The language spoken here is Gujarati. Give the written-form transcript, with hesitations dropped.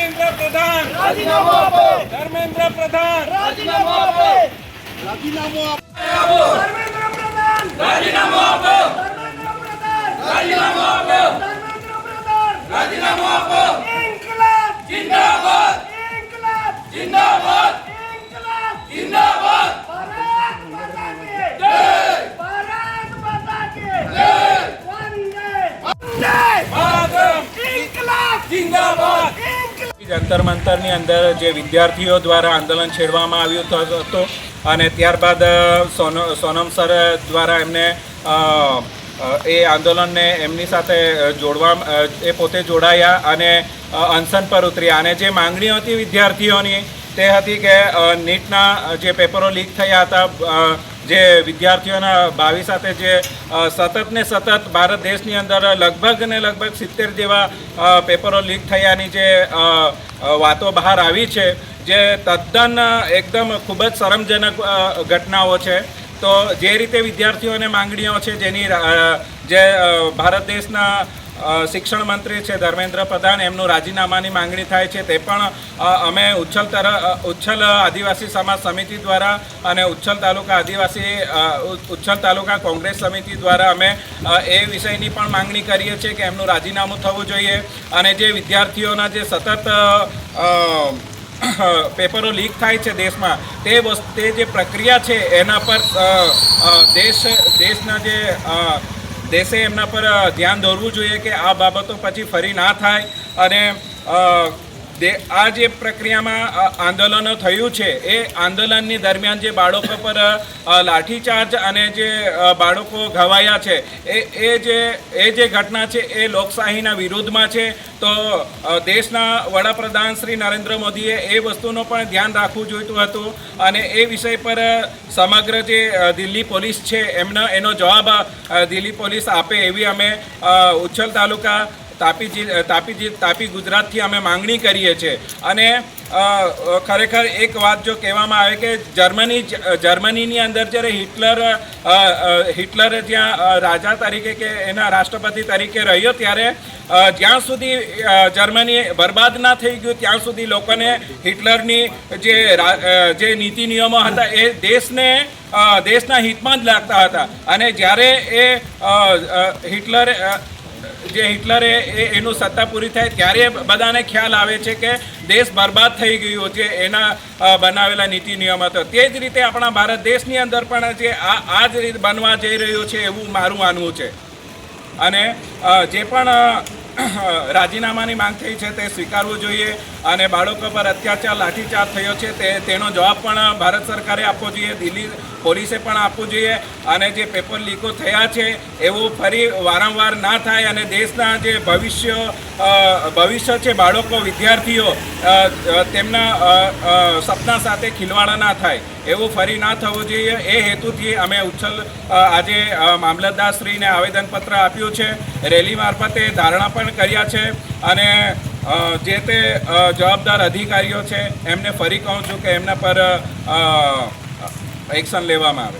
धर्मेंद्र प्रधान राजीनामा આપો धर्मेंद्र प्रधान રાજીનામું આપો राजीनामું ધર્મેન્દ્ર પ્રધાન राजीनामुं આપો ધર્મેન્દ્ર પ્રધાન राजीनामुं આપો ધર્મેન્દ્ર પ્રધાન राजीनामुं આપો ઇન્કલાબ जिंदाबाद ઇન્કલાબ जिंदाबाद ઇન્કલાબ जिंदाबाद ભારત માતા કે जय ભારત માતા કે जय વંદે વંદે मातरम ઇન્કલાબ जिंदाबाद જંતર મંતરની અંદર જે વિદ્યાર્થીઓ દ્વારા આંદોલન છેડવામાં આવ્યું હતું અને ત્યારબાદ સોનમ સર દ્વારા એમને એ આંદોલનને એમની સાથે જોડવા એ પોતે જોડાયા અને અનશન પર ઉતર્યા અને જે માંગણીઓ હતી વિદ્યાર્થીઓની તે હતી કે નીટના જે પેપરો લીક થયા હતા જે વિદ્યાર્થીઓના ભાવિ સાથે જે સતત ને સતત ભારત દેશની અંદર લગભગ 70 જેવા પેપરો લીક થયાની જે વાતો બહાર આવી છે જે તદ્દન એકદમ ખૂબ જ શરમજનક ઘટનાઓ છે તો જે રીતે વિદ્યાર્થીઓને માંગણીઓ છે જેની જે ભારત દેશના શિક્ષણ મંત્રી છે ધર્મેન્દ્ર પ્રધાન એમનું રાજીનામાની માંગણી થાય છે તે પણ અમે ઉચ્છલ આદિવાસી સમાજ સમિતિ દ્વારા અને ઉચ્છલ તાલુકા કોંગ્રેસ સમિતિ દ્વારા અમે એ વિષયની પણ માંગણી કરીએ છીએ કે એમનું રાજીનામું થવું જોઈએ અને જે વિદ્યાર્થીઓના જે સતત પેપરો લીક થાય છે દેશમાં તે જે પ્રક્રિયા છે એના પર દેશના જે દેશે એમના પર ધ્યાન દોરવું જોઈએ કે આ બાબતો પછી ફરી ના થાય અને આ જે પ્રક્રિયામાં આંદોલનો થયું છે એ આંદોલનની દરમિયાન જે બાળકો પર લાઠીચાર્જ અને જે બાળકો ઘવાયા છે એ જે ઘટના છે એ લોકશાહીના વિરુદ્ધમાં છે તો દેશના વડાપ્રધાન શ્રી નરેન્દ્ર મોદીએ એ વસ્તુનો પણ ધ્યાન રાખવું જોઈતું હતું અને એ વિષય પર સમગ્ર જે દિલ્હી પોલીસ છે એનો જવાબ દિલ્હી પોલીસ આપે એવી અમે ઉચ્છલ તાલુકા તાપી ગુજરાતથી અમે માંગણી કરીએ છીએ અને ખરેખર એક વાત જો કહેવામાં આવે કે જર્મનીની અંદર જ્યારે હિટલર જ્યાં રાજા તરીકે કે એના રાષ્ટ્રપતિ તરીકે રહ્યો ત્યારે જ્યાં સુધી જર્મની બરબાદ ના થઈ ગયું ત્યાં સુધી લોકોને હિટલરની જે નીતિ નિયમો હતા એ દેશના હિતમાં જ લાગતા હતા અને જ્યારે હિટલરે એનું સત્તા પૂરી થાય ત્યારે બધાને ખ્યાલ આવે છે કે દેશ બરબાદ થઈ ગયો છે એના બનાવેલા નીતિ નિયમ હતો તે જ રીતે આપણા ભારત દેશની અંદર પણ જે આ જ રીતે બનવા જઈ રહ્યું છે એવું મારું માનવું છે અને જે પણ રાજીનામાની માંગ થઈ છે તે સ્વીકારવું જોઈએ અને બાળકો પર અત્યાચાર લાઠીચાર્જ થયો છે તેનો જવાબ પણ ભારત સરકારે આપવો જોઈએ દિલ્હી પોલીસે પણ આપવું જોઈએ અને જે પેપર લીકો થયા છે એવું ફરી વારંવાર ના થાય અને દેશના જે ભવિષ્ય છે બાળકો વિદ્યાર્થીઓ તેમના સપના સાથે ખિલવાડા ના થાય એવું ફરી ના થવું જોઈએ એ હેતુથી અમે ઉચ્છલ આજે મામલતદારશ્રીને આવેદનપત્ર આપ્યું છે રેલી મારફતે ધારણા પણ કર્યા છે અને જે તે જવાબદાર અધિકારીઓ છે એમને ફરી કહું છું કે એમના પર એક્શન લેવામાં આવે.